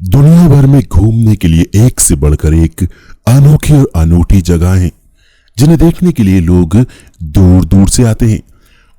दुनिया भर में घूमने के लिए एक से बढ़कर एक अनोखी और अनूठी जगह हैं जिन्हें देखने के लिए लोग दूर दूर से आते हैं।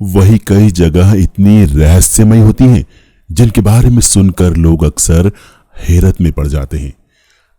वही कई जगह इतनी रहस्यमय होती हैं जिनके बारे में सुनकर लोग अक्सर हैरत में पड़ जाते हैं।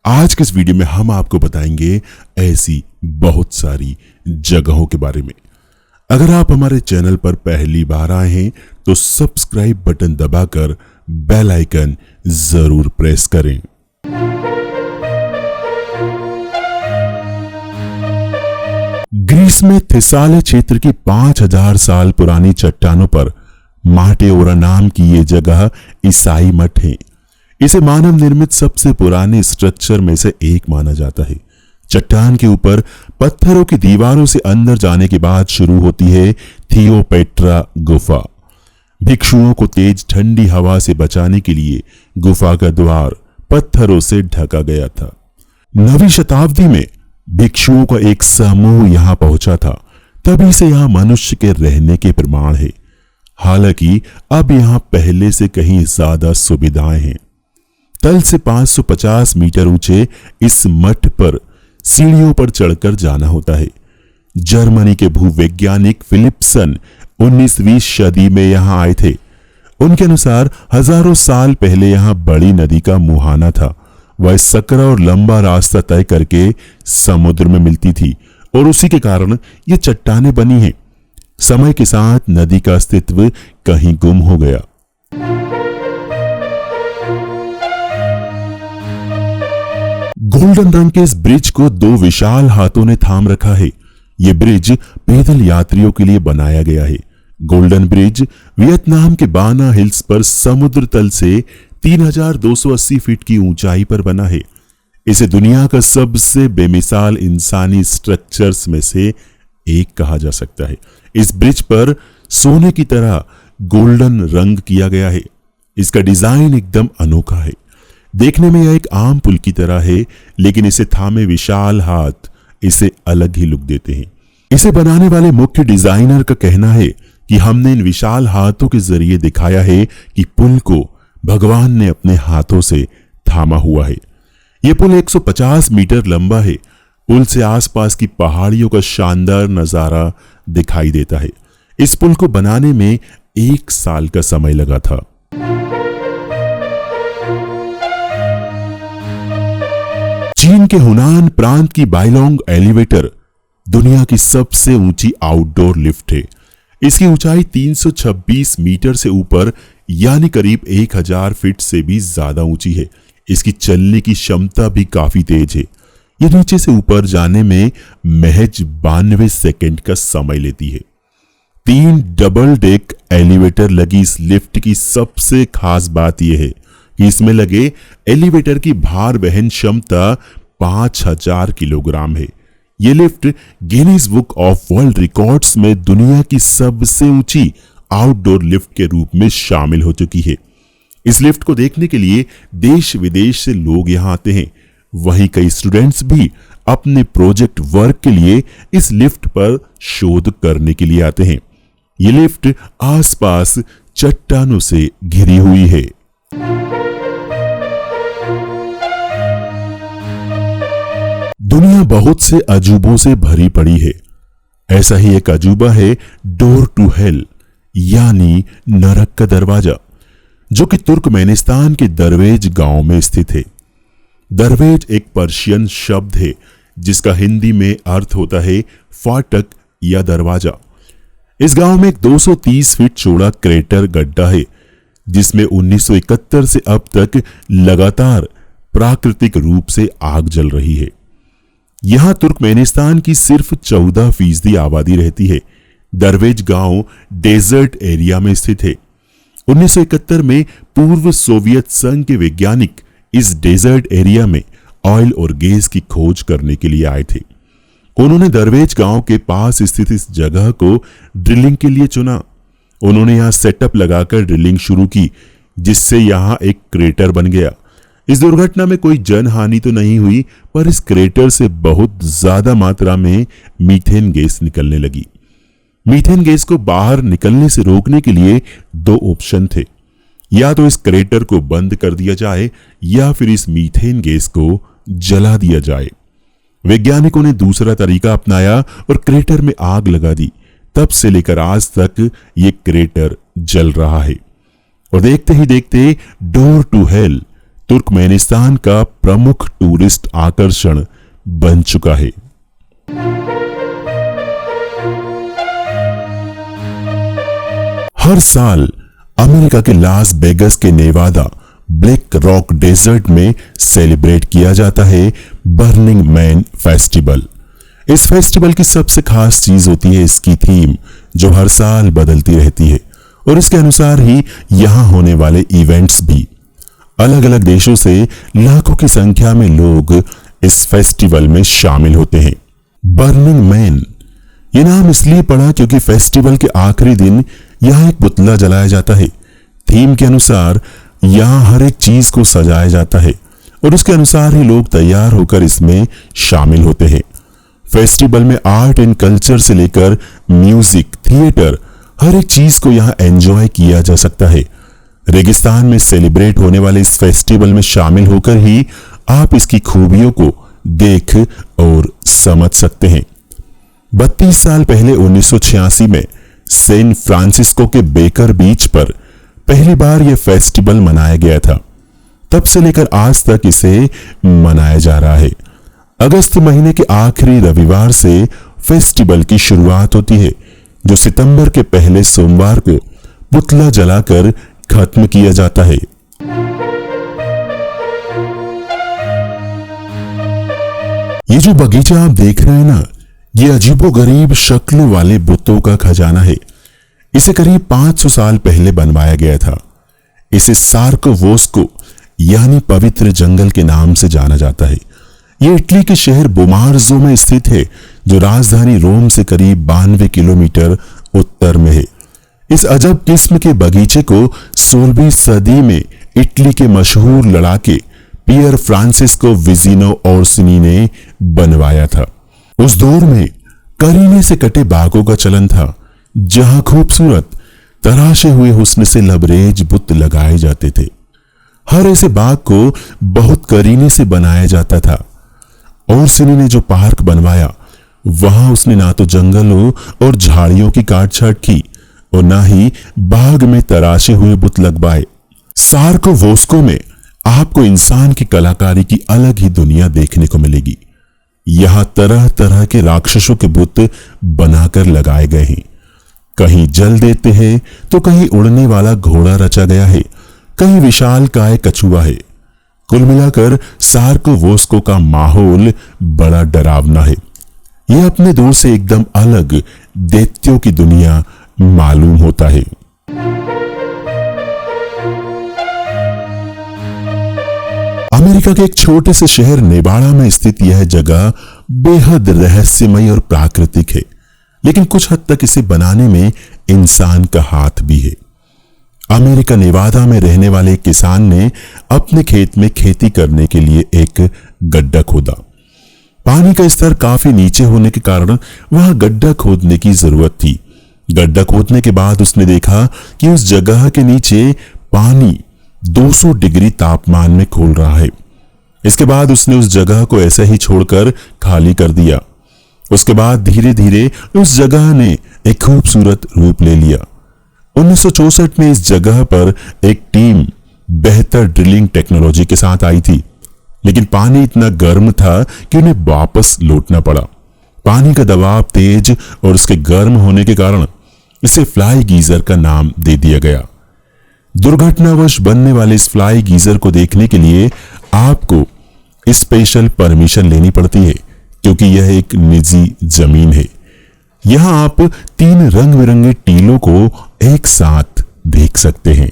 आज के इस वीडियो में हम आपको बताएंगे ऐसी बहुत सारी जगहों के बारे में। अगर आप हमारे चैनल पर पहली बार आए हैं तो सब्सक्राइब बटन दबाकर बेल आइकन जरूर प्रेस करें। ग्रीस में थिसाले क्षेत्र की 5000 साल पुरानी चट्टानों पर माटेओरा नाम की ये जगह ईसाई मठ है। इसे मानव निर्मित सबसे पुराने स्ट्रक्चर में से एक माना जाता है। चट्टान के ऊपर पत्थरों की दीवारों से अंदर जाने के बाद शुरू होती है थियोपेट्रा गुफा। भिक्षुओं को तेज ठंडी हवा से बचाने के लिए गुफा का द्वार पत्थरों से ढका गया था। 9वीं शताब्दी में भिक्षुओं का एक समूह यहां पहुंचा था, तभी से यहां मनुष्य के रहने के प्रमाण है। हालांकि अब यहां पहले से कहीं ज्यादा सुविधाएं हैं। तल से 550 मीटर ऊंचे इस मठ पर सीढ़ियों पर चढ़कर जाना होता है। जर्मनी के भूवैज्ञानिक फिलिप्सन 19वीं सदी में यहां आए थे। उनके अनुसार हजारों साल पहले यहां बड़ी नदी का मुहाना था। वह सकरा और लंबा रास्ता तय करके समुद्र में मिलती थी और उसी के कारण ये चट्टानें बनी हैं। समय के साथ नदी का अस्तित्व कहीं गुम हो गया। गोल्डन रंग के इस ब्रिज को 2 विशाल हाथों ने थाम रखा है। यह ब्रिज पैदल यात्रियों के लिए बनाया गया है। गोल्डन ब्रिज वियतनाम के बाना हिल्स पर समुद्र तल से 3280 फीट की ऊंचाई पर बना है। इसे दुनिया का सबसे बेमिसाल इंसानी स्ट्रक्चर्स में से एक कहा जा सकता है। इस ब्रिज पर सोने की तरह गोल्डन रंग किया गया है। इसका डिजाइन एकदम अनोखा है। देखने में यह एक आम पुल की तरह है, लेकिन इसे थामे विशाल हाथ इसे अलग ही लुक देते हैं। इसे बनाने वाले मुख्य डिजाइनर का कहना है कि हमने इन विशाल हाथों के जरिए दिखाया है कि पुल को भगवान ने अपने हाथों से थामा हुआ है। यह पुल 150 मीटर लंबा है। पुल से आसपास की पहाड़ियों का शानदार नजारा दिखाई देता है। इस पुल को बनाने में 1 साल का समय लगा था। चीन के हुनान प्रांत की बाइलोंग एलिवेटर दुनिया की सबसे ऊंची आउटडोर लिफ्ट है। इसकी ऊंचाई 326 मीटर से ऊपर यानी करीब 1000 फीट से भी ज्यादा ऊंची है। इसकी चलने की क्षमता भी काफी तेज है। यह नीचे से ऊपर जाने में महज 92 सेकंड का समय लेती है। 3 डबल डेक एलिवेटर लगी इस लिफ्ट की सबसे खास बात यह है कि इसमें लगे एलिवेटर की भार वहन क्षमता 5000 किलोग्राम है। यह lift Guinness book of world records में दुनिया की सबसे ऊंची आउटडोर लिफ्ट के रूप में शामिल हो चुकी है। इस लिफ्ट को देखने के लिए देश विदेश से लोग यहां आते हैं। वहीं कई स्टूडेंट्स भी अपने प्रोजेक्ट वर्क के लिए इस लिफ्ट पर शोध करने के लिए आते हैं। यह लिफ्ट आसपास चट्टानों से घिरी हुई है। दुनिया बहुत से अजूबों से भरी पड़ी है। ऐसा ही एक अजूबा है डोर टू हेल यानी नरक का दरवाजा, जो कि तुर्कमेनिस्तान के दरवेज गांव में स्थित है। दरवेज एक पर्शियन शब्द है जिसका हिंदी में अर्थ होता है फाटक या दरवाजा। इस गांव में एक 230 फीट चौड़ा क्रेटर गड्ढा है जिसमें 1971 से अब तक लगातार प्राकृतिक रूप से आग जल रही है। यहां तुर्कमेनिस्तान की सिर्फ 14% आबादी रहती है। दरवेज गांव डेजर्ट एरिया में स्थित है। 1971 में पूर्व सोवियत संघ के वैज्ञानिक इस डेजर्ट एरिया में ऑयल और गैस की खोज करने के लिए आए थे। उन्होंने दरवेज गांव के पास स्थित इस जगह को ड्रिलिंग के लिए चुना। उन्होंने यहां सेटअप लगाकर ड्रिलिंग शुरू की, जिससे यहां एक क्रेटर बन गया। इस दुर्घटना में कोई जनहानि तो नहीं हुई, पर इस क्रेटर से बहुत ज्यादा मात्रा में मीथेन गैस निकलने लगी। मीथेन गैस को बाहर निकलने से रोकने के लिए 2 ऑप्शन थे। या तो इस क्रेटर को बंद कर दिया जाए या फिर इस मीथेन गैस को जला दिया जाए। वैज्ञानिकों ने दूसरा तरीका अपनाया और क्रेटर में आग लगा दी। तब से लेकर आज तक ये क्रेटर जल रहा है और देखते ही देखते डोर टू हेल तुर्कमेनिस्तान का प्रमुख टूरिस्ट आकर्षण बन चुका है। हर साल अमेरिका के लास वेगास के नेवादा ब्लैक रॉक डेजर्ट में सेलिब्रेट किया जाता है बर्निंग मैन फेस्टिवल। इस फेस्टिवल की सबसे खास चीज होती है इसकी थीम, जो हर साल बदलती रहती है और इसके अनुसार ही यहां होने वाले इवेंट्स भी। अलग अलग देशों से लाखों की संख्या में लोग इस फेस्टिवल में शामिल होते हैं। बर्निंग मैन ये नाम इसलिए पड़ा क्योंकि फेस्टिवल के आखिरी दिन यहां एक पुतला जलाया जाता है। थीम के अनुसार यहां हर एक चीज को सजाया जाता है और उसके अनुसार ही लोग तैयार होकर इसमें शामिल होते हैं। फेस्टिवल में आर्ट एंड कल्चर से लेकर म्यूजिक, थिएटर, हर एक चीज को यहां एंजॉय किया जा सकता है। रेगिस्तान में सेलिब्रेट होने वाले इस फेस्टिवल में शामिल होकर ही आप इसकी खूबियों को देख और समझ सकते हैं। 32 साल पहले 1986 में सैन फ्रांसिस्को के बेकर बीच पर पहली बार यह फेस्टिवल मनाया गया था। तब से लेकर आज तक इसे मनाया जा रहा है। अगस्त महीने के आखिरी रविवार से फेस्टिवल की शुरुआत होती है, जो सितंबर के पहले सोमवार को पुतला जलाकर खत्म किया जाता है। ये जो बगीचा आप देख रहे हैं ना, ये अजीबोगरीब शक्लों वाले बुतों का खजाना है। इसे करीब 500 साल पहले बनवाया गया था। इसे सार्कोवोस्को यानी पवित्र जंगल के नाम से जाना जाता है। यह इटली के शहर बोमार्जो में स्थित है, जो राजधानी रोम से करीब 92 किलोमीटर उत्तर में है। इस अजब किस्म के बगीचे को 16वीं सदी में इटली के मशहूर लड़ाके पियर फ्रांसिस्को विजिनो ओर्सिनी ने बनवाया था। उस दौर में करीने से कटे बागों का चलन था, जहां खूबसूरत तराशे हुए हुस्न से लबरेज बुत लगाए जाते थे। हर ऐसे बाग को बहुत करीने से बनाया जाता था। ओर्सिनी ने जो पार्क बनवाया, वहां उसने ना तो जंगलों और झाड़ियों की काटछाट की और ना ही बाग में तराशे हुए बुत लगवाए। सार्कोवोस्को में आपको इंसान की कलाकारी की अलग ही दुनिया देखने को मिलेगी। यहां तरह तरह के राक्षसों के बुत बनाकर लगाए गए हैं। कहीं जल देते हैं तो कहीं उड़ने वाला घोड़ा रचा गया है, कहीं विशाल काय कछुआ है। कुल मिलाकर सार्कोवोस्को का माहौल बड़ा डरावना है। यह अपने दौर से एकदम अलग दैत्यों की दुनिया मालूम होता है। अमेरिका के एक छोटे से शहर नेवाड़ा में स्थित यह जगह बेहद रहस्यमय और प्राकृतिक है, लेकिन कुछ हद तक इसे बनाने में इंसान का हाथ भी है। अमेरिका नेवादा में रहने वाले एक किसान ने अपने खेत में खेती करने के लिए एक गड्ढा खोदा। पानी का स्तर काफी नीचे होने के कारण वहां गड्ढा खोदने की जरूरत थी। गड्ढा खोदने के बाद उसने देखा कि उस जगह के नीचे पानी 200 डिग्री तापमान में खौल रहा है। इसके बाद उसने उस जगह को ऐसे ही छोड़कर खाली कर दिया। उसके बाद धीरे धीरे उस जगह ने एक खूबसूरत रूप ले लिया। 1964 में इस जगह पर एक टीम बेहतर ड्रिलिंग टेक्नोलॉजी के साथ आई थी, लेकिन पानी इतना गर्म था कि उन्हें वापस लौटना पड़ा। पानी का दबाव तेज और उसके गर्म होने के कारण इसे फ्लाई गीजर का नाम दे दिया गया। दुर्घटनावश बनने वाले इस फ्लाई गीजर को देखने के लिए आपको स्पेशल परमिशन लेनी पड़ती है, क्योंकि यह एक निजी जमीन है। यहां आप 3 रंग बिरंगे टीलों को एक साथ देख सकते हैं।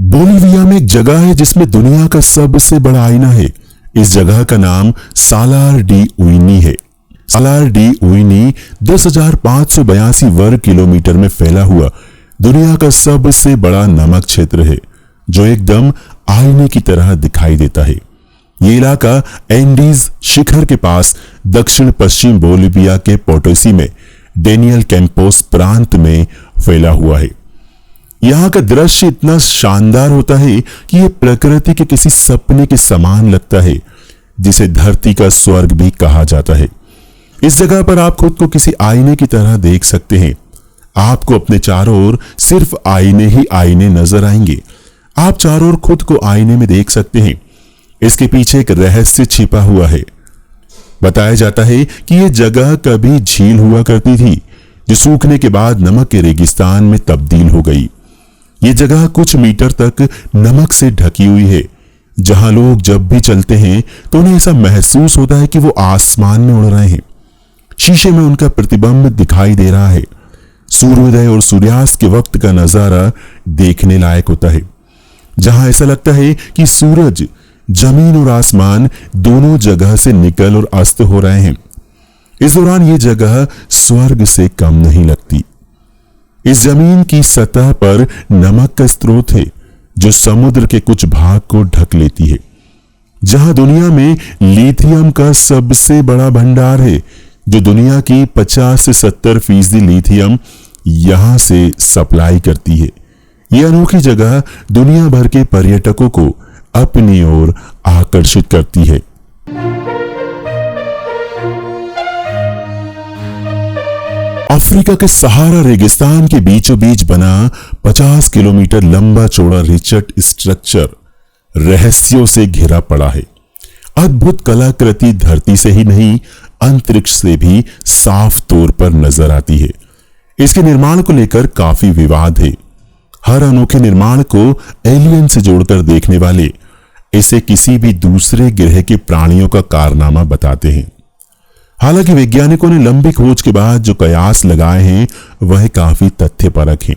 बोलिविया में एक जगह है जिसमें दुनिया का सबसे बड़ा आईना है। इस जगह का नाम सालार डी उइनी है। सालार डी उइनी 10,582 वर्ग किलोमीटर में फैला हुआ दुनिया का सबसे बड़ा नमक क्षेत्र है, जो एकदम आईने की तरह दिखाई देता है। ये इलाका एंडीज शिखर के पास दक्षिण पश्चिम बोलिविया के पोटोसी में डेनियल कैंपोस प्रांत में फैला हुआ है। यहां का दृश्य इतना शानदार होता है कि यह प्रकृति के किसी सपने के समान लगता है, जिसे धरती का स्वर्ग भी कहा जाता है। इस जगह पर आप खुद को किसी आईने की तरह देख सकते हैं। आपको अपने चारों ओर सिर्फ आईने ही आईने नजर आएंगे। आप चारों ओर खुद को आईने में देख सकते हैं। इसके पीछे एक रहस्य छिपा हुआ है। बताया जाता है कि यह जगह कभी झील हुआ करती थी, जो सूखने के बाद नमक के रेगिस्तान में तब्दील हो गई। यह जगह कुछ मीटर तक नमक से ढकी हुई है, जहां लोग जब भी चलते हैं तो उन्हें ऐसा महसूस होता है कि वो आसमान में उड़ रहे हैं। शीशे में उनका प्रतिबिंब दिखाई दे रहा है। सूर्योदय और सूर्यास्त के वक्त का नजारा देखने लायक होता है, जहां ऐसा लगता है कि सूरज, जमीन और आसमान दोनों जगह से निकल और अस्त हो रहे हैं। इस दौरान यह जगह स्वर्ग से कम नहीं लगती। इस जमीन की सतह पर नमक का स्रोत है, जो समुद्र के कुछ भाग को ढक लेती है। जहां दुनिया में लिथियम का सबसे बड़ा भंडार है, जो दुनिया की 50 से 70% लिथियम यहां से सप्लाई करती है। यह अनोखी जगह दुनिया भर के पर्यटकों को अपनी ओर आकर्षित करती है। अफ्रीका के सहारा रेगिस्तान के बीचों बीच बना 50 किलोमीटर लंबा चौड़ा रिचर्ड स्ट्रक्चर रहस्यों से घिरा पड़ा है। अद्भुत कलाकृति धरती से ही नहीं, अंतरिक्ष से भी साफ तौर पर नजर आती है। इसके निर्माण को लेकर काफी विवाद है। हर अनोखे निर्माण को एलियन से जोड़कर देखने वाले इसे किसी भी दूसरे ग्रह के प्राणियों का कारनामा बताते हैं। हालांकि वैज्ञानिकों ने लंबी खोज के बाद जो कयास लगाए हैं वह काफी तथ्यपरक हैं।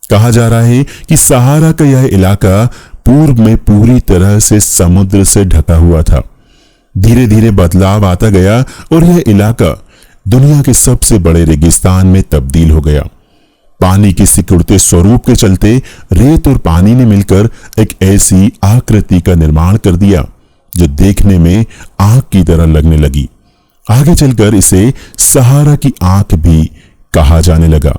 कहा जा रहा है कि सहारा का यह इलाका पूर्व में पूरी तरह से समुद्र से ढका हुआ था। धीरे धीरे बदलाव आता गया और यह इलाका दुनिया के सबसे बड़े रेगिस्तान में तब्दील हो गया। पानी के सिकुड़ते स्वरूप के चलते रेत और पानी ने मिलकर एक ऐसी आकृति का निर्माण कर दिया जो देखने में आंख की तरह लगने लगी। आगे चलकर इसे सहारा की आंख भी कहा जाने लगा।